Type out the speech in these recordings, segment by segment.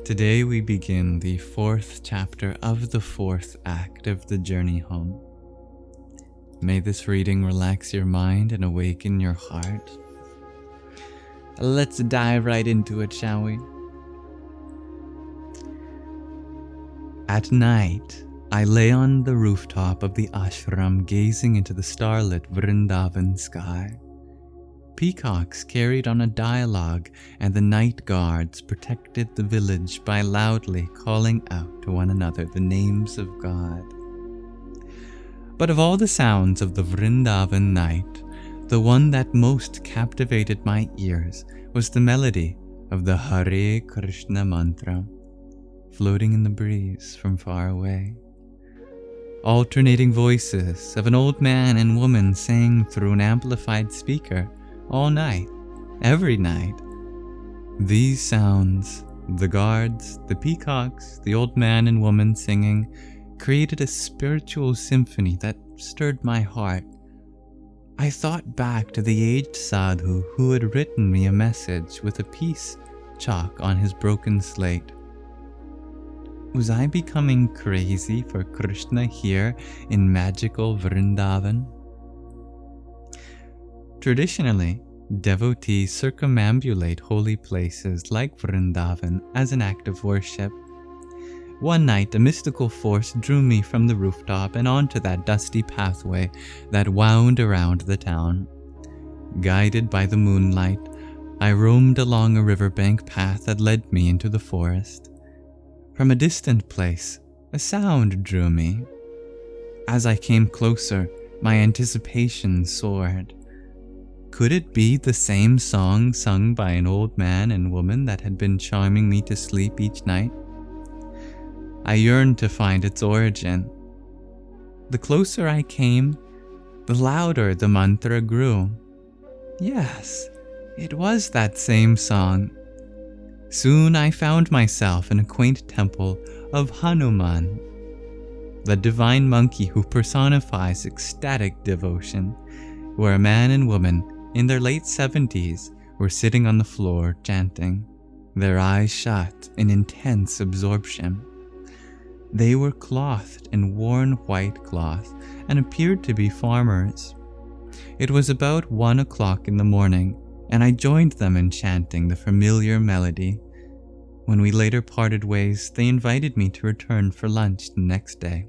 Today we begin the fourth chapter of the fourth act of the journey home. May this reading relax your mind and awaken your heart. Let's dive right into it, shall we? At night, I lay on the rooftop of the ashram gazing into the starlit Vrindavana sky. Peacocks carried on a dialogue, and the night guards protected the village by loudly calling out to one another the names of God. But of all the sounds of the Vrindavana night, the one that most captivated my ears was the melody of the Hare Kṛṣṇa mantra, floating in the breeze from far away. Alternating voices of an old man and woman sang through an amplified speaker all night, every night. These sounds, the guards, the peacocks, the old man and woman singing, created a spiritual symphony that stirred my heart. I thought back to the aged sadhu who had written me a message with a peace chalk on his broken slate. Was I becoming crazy for Krishna here in magical Vrindavana? Traditionally, devotees circumambulate holy places like Vrindavana as an act of worship. One night, a mystical force drew me from the rooftop and onto that dusty pathway that wound around the town. Guided by the moonlight, I roamed along a riverbank path that led me into the forest. From a distant place, a sound drew me. As I came closer, my anticipation soared. Could it be the same song sung by an old man and woman that had been charming me to sleep each night? I yearned to find its origin. The closer I came, the louder the mantra grew. Yes, it was that same song. Soon I found myself in a quaint temple of Hanuman, the divine monkey who personifies ecstatic devotion, where a man and woman in their late 70s were sitting on the floor chanting, their eyes shut in intense absorption. They were clothed in worn white cloth and appeared to be farmers. It was about 1 o'clock in the morning, and I joined them in chanting the familiar melody. When we later parted ways, they invited me to return for lunch the next day.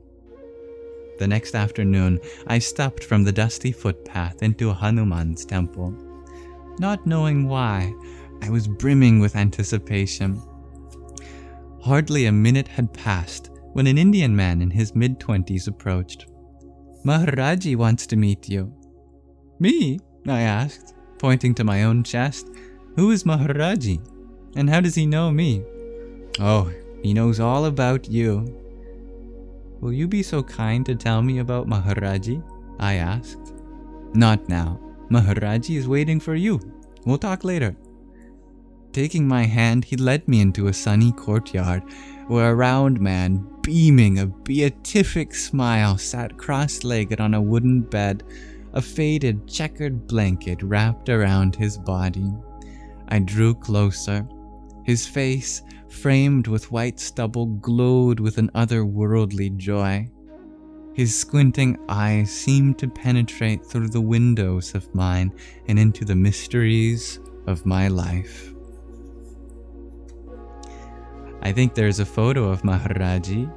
The next afternoon, I stepped from the dusty footpath into Hanuman's temple. Not knowing why, I was brimming with anticipation. Hardly a minute had passed when an Indian man in his mid-20s approached. "Maharaji wants to meet you." "Me?" I asked, pointing to my own chest. "Who is Maharaji? And how does he know me?" "Oh, he knows all about you." "Will you be so kind to tell me about Maharaji?" I asked. "Not now. Maharaji is waiting for you. We'll talk later." Taking my hand, he led me into a sunny courtyard where a round man, beaming a beatific smile, sat cross-legged on a wooden bed, a faded checkered blanket wrapped around his body. I drew closer. His face, framed with white stubble, glowed with an otherworldly joy. His squinting eyes seemed to penetrate through the windows of mine and into the mysteries of my life. I think there's a photo of Maharaji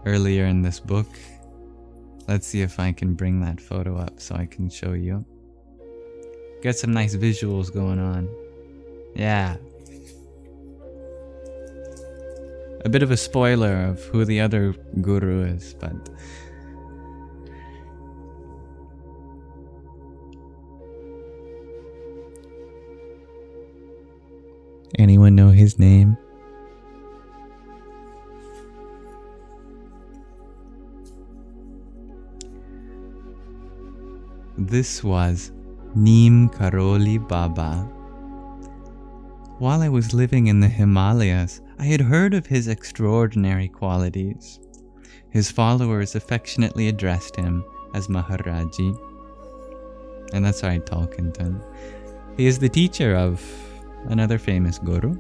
earlier in this book. Let's see if I can bring that photo up so I can show you. Get some nice visuals going on. Yeah. A bit of a spoiler of who the other guru is, but anyone know his name? This was Neem Karoli Baba. While I was living in the Himalayas, I had heard of his extraordinary qualities. His followers affectionately addressed him as Maharaji. And that's right, Tolkien. He is the teacher of another famous guru.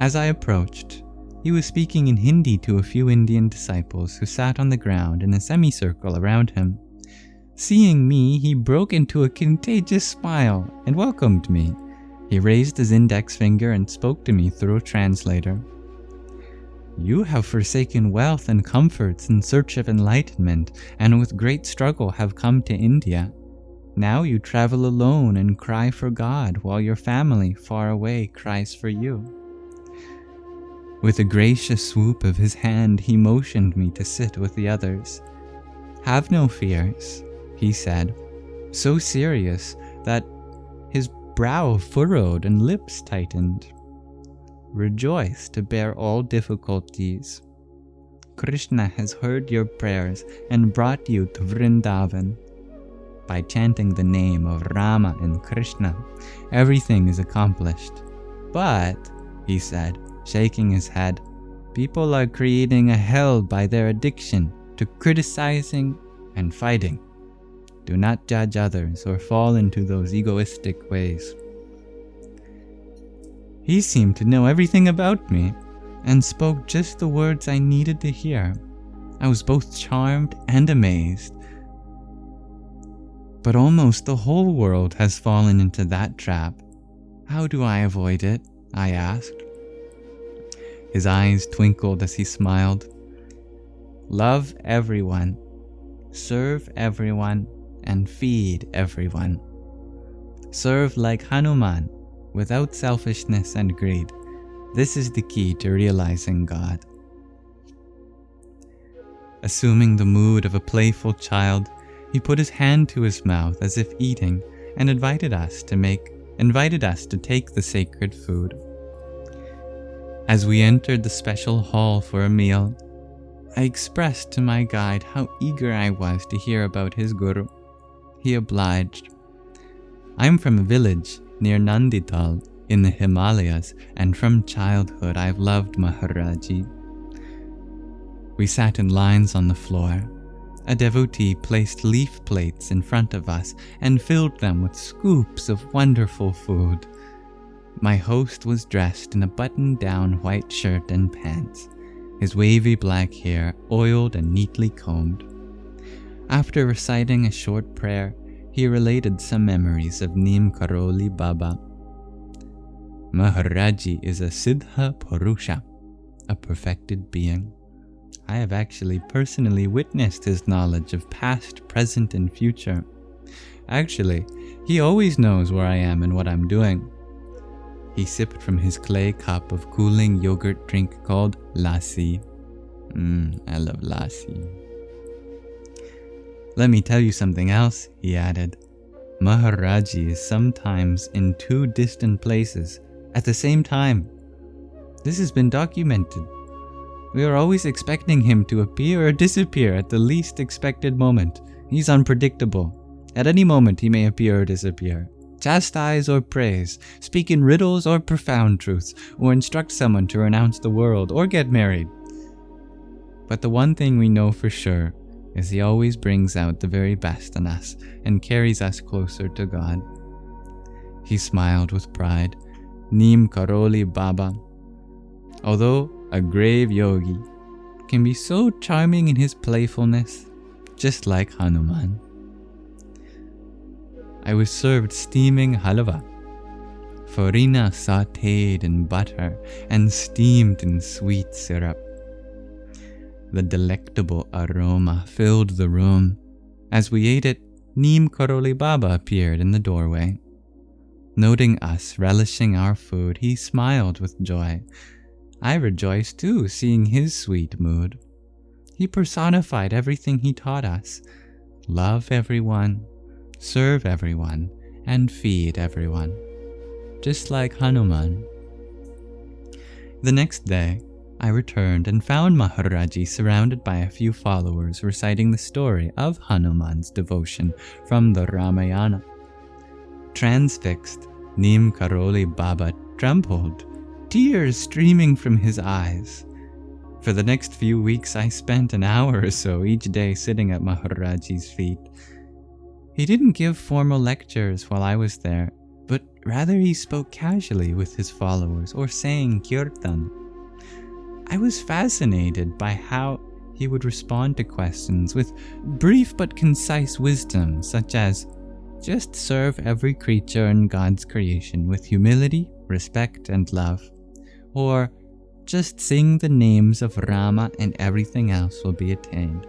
As I approached, he was speaking in Hindi to a few Indian disciples who sat on the ground in a semicircle around him. Seeing me, he broke into a contagious smile and welcomed me. He raised his index finger and spoke to me through a translator. "You have forsaken wealth and comforts in search of enlightenment, and with great struggle have come to India. Now you travel alone and cry for God, while your family far away cries for you." With a gracious swoop of his hand, he motioned me to sit with the others. "Have no fears," he said, so serious that his brow furrowed and lips tightened. "Rejoice to bear all difficulties. Krishna has heard your prayers and brought you to Vrindavana. By chanting the name of Rama and Krishna, everything is accomplished. But," he said, shaking his head, "people are creating a hell by their addiction to criticizing and fighting. Do not judge others or fall into those egoistic ways." He seemed to know everything about me and spoke just the words I needed to hear. I was both charmed and amazed. But almost the whole world has fallen into that trap. How do I avoid it? I asked. His eyes twinkled as he smiled. "Love everyone, serve everyone, and feed everyone. Serve like Hanuman, without selfishness and greed. This is the key to realizing God." Assuming the mood of a playful child, he put his hand to his mouth as if eating and invited us to take the sacred food. As we entered the special hall for a meal, I expressed to my guide how eager I was to hear about his guru. He obliged. "I'm from a village near Nandital in the Himalayas, and from childhood I've loved Maharaji." We sat in lines on the floor. A devotee placed leaf plates in front of us and filled them with scoops of wonderful food. My host was dressed in a buttoned-down white shirt and pants, his wavy black hair oiled and neatly combed. After reciting a short prayer, he related some memories of Neem Karoli Baba. "Maharaji is a Siddha Purusha, a perfected being. I have actually personally witnessed his knowledge of past, present, and future. Actually, he always knows where I am and what I'm doing." He sipped from his clay cup of cooling yogurt drink called lassi. I love lassi. "Let me tell you something else," he added. "Maharaji is sometimes in two distant places at the same time. This has been documented. We are always expecting him to appear or disappear at the least expected moment. He's unpredictable. At any moment he may appear or disappear, chastise or praise, speak in riddles or profound truths, or instruct someone to renounce the world or get married. But the one thing we know for sure is he always brings out the very best in us and carries us closer to God." He smiled with pride. Neem Karoli Baba, although a grave yogi, can be so charming in his playfulness, just like Hanuman. I was served steaming halwa, farina sautéed in butter and steamed in sweet syrup. The delectable aroma filled the room. As we ate it, Neem Karoli Baba appeared in the doorway. Noting us relishing our food, he smiled with joy. I rejoiced too, seeing his sweet mood. He personified everything he taught us. Love everyone, serve everyone, and feed everyone. Just like Hanuman. The next day, I returned and found Maharaji surrounded by a few followers reciting the story of Hanuman's devotion from the Ramayana. Transfixed, Neem Karoli Baba trembled, tears streaming from his eyes. For the next few weeks, I spent an hour or so each day sitting at Maharaji's feet. He didn't give formal lectures while I was there, but rather he spoke casually with his followers or sang kirtan. I was fascinated by how he would respond to questions with brief but concise wisdom, such as, just serve every creature in God's creation with humility, respect, and love. Or, just sing the names of Rama and everything else will be attained.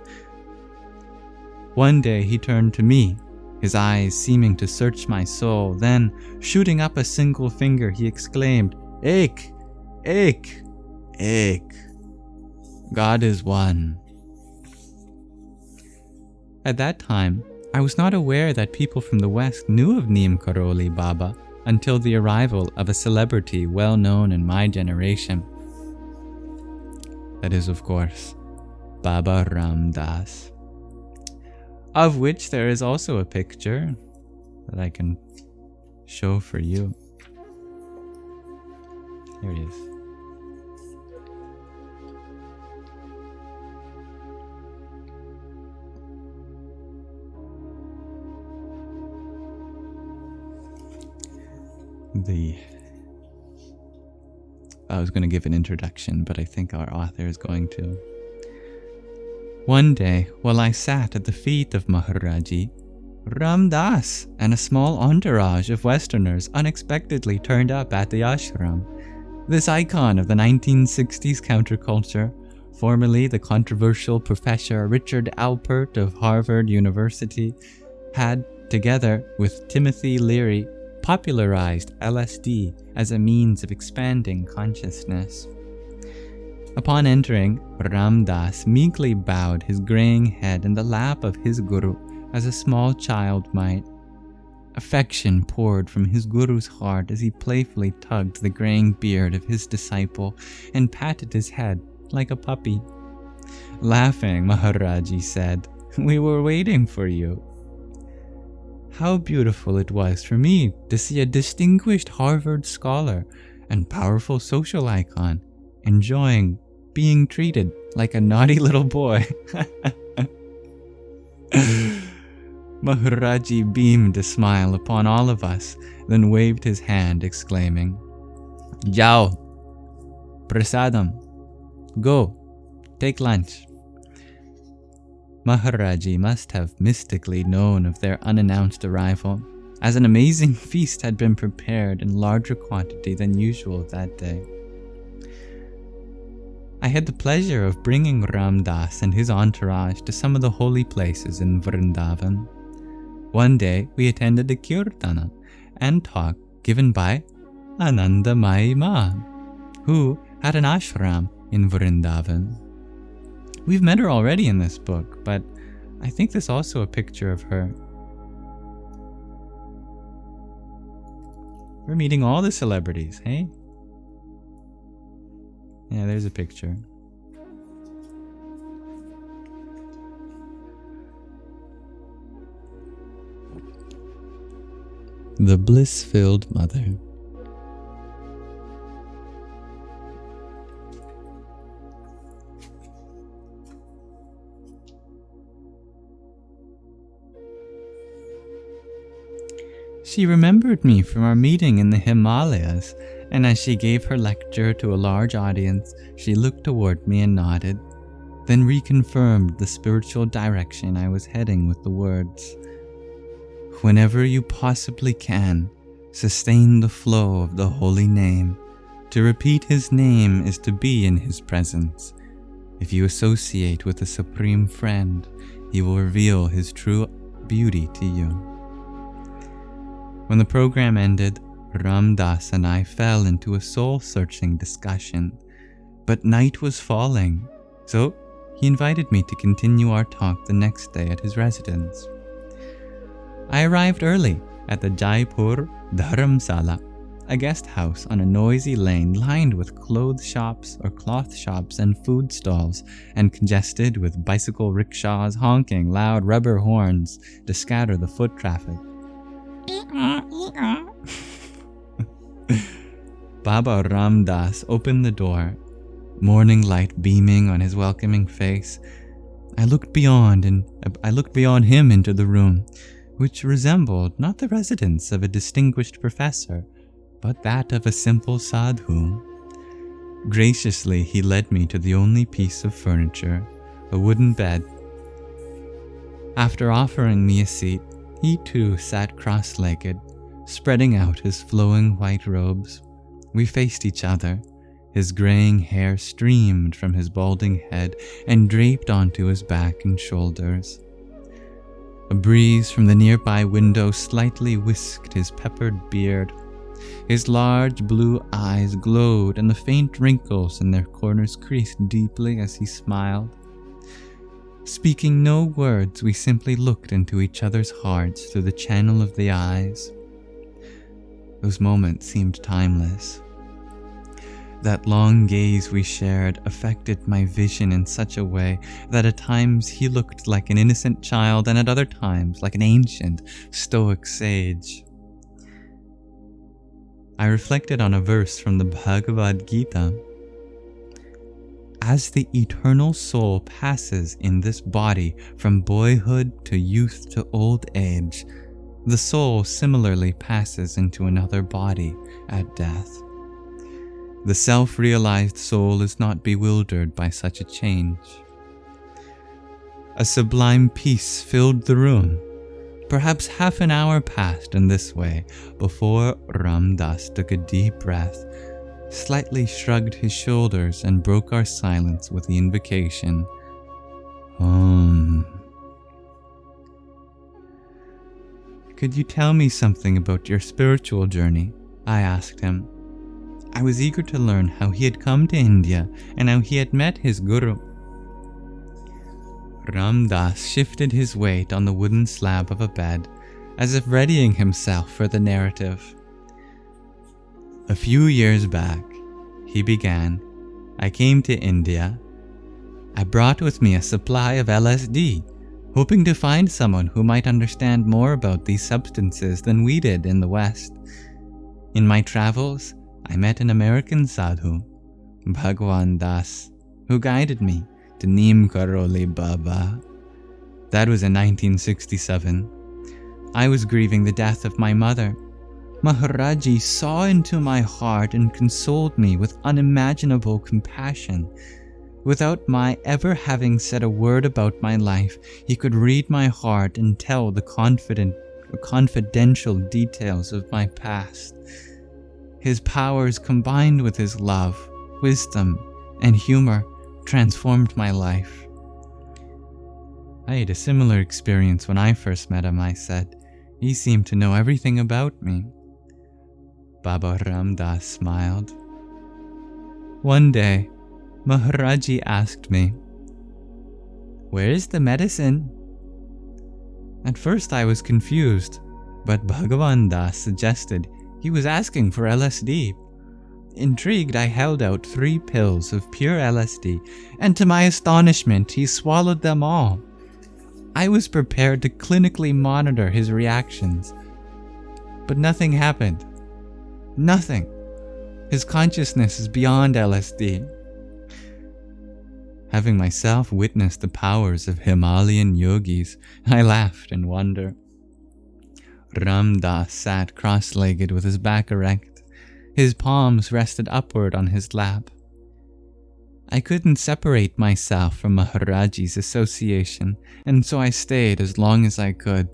One day he turned to me, his eyes seeming to search my soul. Then, shooting up a single finger, he exclaimed, Ek! Ek! Ek! God is one. At that time, I was not aware that people from the West knew of Neem Karoli Baba until the arrival of a celebrity well known in my generation. That is, of course, Baba Ram Das, of which there is also a picture that I can show for you. Here he is. I was going to give an introduction, but I think our author is going to. One day, while I sat at the feet of Maharaji, Ram Das and a small entourage of Westerners unexpectedly turned up at the ashram. This icon of the 1960s counterculture, formerly the controversial Professor Richard Alpert of Harvard University, had, together with Timothy Leary, popularized LSD as a means of expanding consciousness. Upon entering, Ram Das meekly bowed his graying head in the lap of his guru as a small child might. Affection poured from his guru's heart as he playfully tugged the graying beard of his disciple and patted his head like a puppy. Laughing, Maharaji said, "We were waiting for you." How beautiful it was for me to see a distinguished Harvard scholar and powerful social icon enjoying being treated like a naughty little boy. Maharaji beamed a smile upon all of us, then waved his hand, exclaiming, "Jao, prasadam, go, take lunch." Maharaji must have mystically known of their unannounced arrival, as an amazing feast had been prepared in larger quantity than usual that day. I had the pleasure of bringing Ram Das and his entourage to some of the holy places in Vrindavana. One day we attended a kirtana and talk given by Anandamayi Ma, who had an ashram in Vrindavana. We've met her already in this book, but I think there's also a picture of her. We're meeting all the celebrities, hey? Yeah, there's a picture. The bliss-filled mother. She remembered me from our meeting in the Himalayas, and as she gave her lecture to a large audience, she looked toward me and nodded, then reconfirmed the spiritual direction I was heading with the words, "Whenever you possibly can, sustain the flow of the holy name. To repeat his name is to be in his presence. If you associate with a supreme friend, he will reveal his true beauty to you." When the program ended, Ram Das and I fell into a soul-searching discussion, but night was falling, so he invited me to continue our talk the next day at his residence. I arrived early at the Jaipur Dharamsala, a guest house on a noisy lane lined with cloth shops and food stalls, and congested with bicycle rickshaws honking loud rubber horns to scatter the foot traffic. Baba Ram Das opened the door, morning light beaming on his welcoming face. I looked beyond him into the room, which resembled not the residence of a distinguished professor, but that of a simple sadhu. Graciously, he led me to the only piece of furniture, a wooden bed. After offering me a seat, he too sat cross-legged, spreading out his flowing white robes. We faced each other. His graying hair streamed from his balding head and draped onto his back and shoulders. A breeze from the nearby window slightly whisked his peppered beard. His large blue eyes glowed, and the faint wrinkles in their corners creased deeply as he smiled. Speaking no words, we simply looked into each other's hearts through the channel of the eyes. Those moments seemed timeless. That long gaze we shared affected my vision in such a way that at times he looked like an innocent child and at other times like an ancient, stoic sage. I reflected on a verse from the Bhagavad Gita. As the eternal soul passes in this body from boyhood to youth to old age, the soul similarly passes into another body at death. The self-realized soul is not bewildered by such a change. A sublime peace filled the room. Perhaps half an hour passed in this way before Ram Das took a deep breath, slightly shrugged his shoulders, and broke our silence with the invocation, Om. Could you tell me something about your spiritual journey? I asked him. I was eager to learn how he had come to India and how he had met his guru. Ram Das shifted his weight on the wooden slab of a bed, as if readying himself for the narrative. A few years back, he began, I came to India. I brought with me a supply of LSD, hoping to find someone who might understand more about these substances than we did in the West. In my travels, I met an American sadhu, Bhagwan Das, who guided me to Neem Karoli Baba. That was in 1967. I was grieving the death of my mother. Maharaji saw into my heart and consoled me with unimaginable compassion. Without my ever having said a word about my life, he could read my heart and tell the confidential details of my past. His powers combined with his love, wisdom, and humor transformed my life. I had a similar experience when I first met him, I said. He seemed to know everything about me. Baba Ram Das smiled. One day, Maharaji asked me, Where is the medicine? At first I was confused, but Bhagavan Das suggested he was asking for LSD. Intrigued, I held out 3 pills of pure LSD, and to my astonishment, he swallowed them all. I was prepared to clinically monitor his reactions, but nothing happened. Nothing. His consciousness is beyond LSD. Having myself witnessed the powers of Himalayan yogis, I laughed in wonder. Ram Das sat cross-legged with his back erect. His palms rested upward on his lap. I couldn't separate myself from Maharaji's association, and so I stayed as long as I could.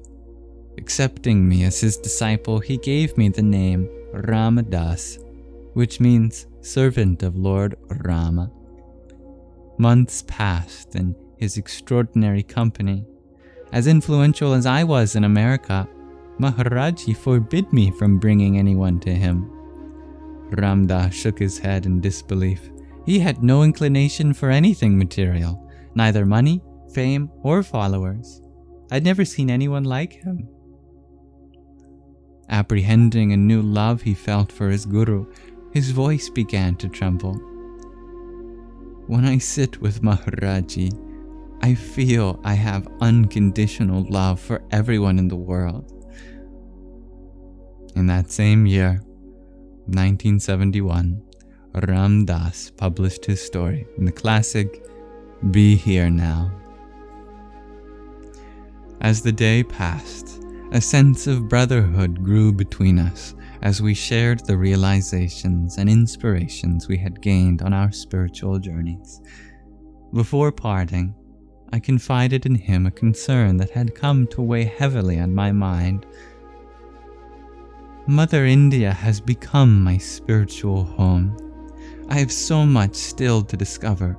Accepting me as his disciple, he gave me the name Ramadas, which means servant of Lord Rama. Months passed in his extraordinary company. As influential as I was in America, Maharaji forbid me from bringing anyone to him. Ram Das shook his head in disbelief. He had no inclination for anything material, neither money, fame, or followers. I'd never seen anyone like him. Apprehending a new love he felt for his guru, his voice began to tremble. When I sit with Maharaji, I feel I have unconditional love for everyone in the world. In that same year, 1971, Ram Das published his story in the classic Be Here Now. As the day passed, A sense of brotherhood grew between us as we shared the realizations and inspirations we had gained on our spiritual journeys. Before parting, I confided in him a concern that had come to weigh heavily on my mind. Mother India has become my spiritual home. I have so much still to discover,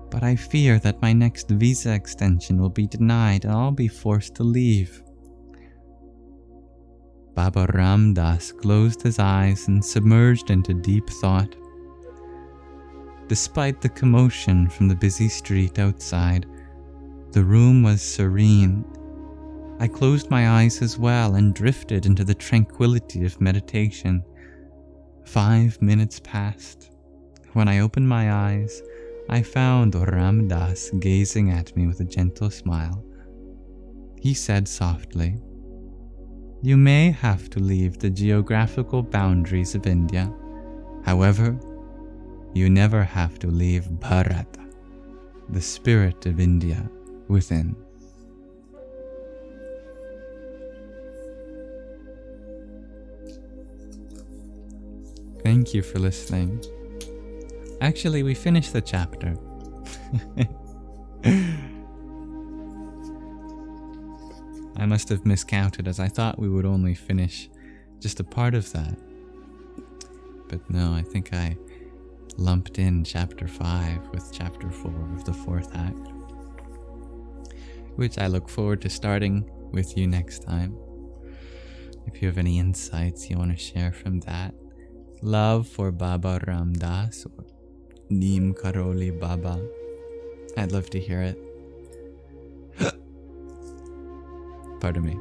but I fear that my next visa extension will be denied and I'll be forced to leave. Baba Ram Das closed his eyes and submerged into deep thought. Despite the commotion from the busy street outside, the room was serene. I closed my eyes as well and drifted into the tranquility of meditation. 5 minutes passed. When I opened my eyes, I found Ram Das gazing at me with a gentle smile. He said softly, "You may have to leave the geographical boundaries of India. However, you never have to leave Bharat, the spirit of India within." Thank you for listening. Actually, we finished the chapter. I must have miscounted, as I thought we would only finish just a part of that. But no, I think I lumped in chapter 5 with chapter 4 of the 4th act, which I look forward to starting with you next time. If you have any insights you want to share from that, love for Baba Ram Das or Neem Karoli Baba, I'd love to hear it. Pardon me.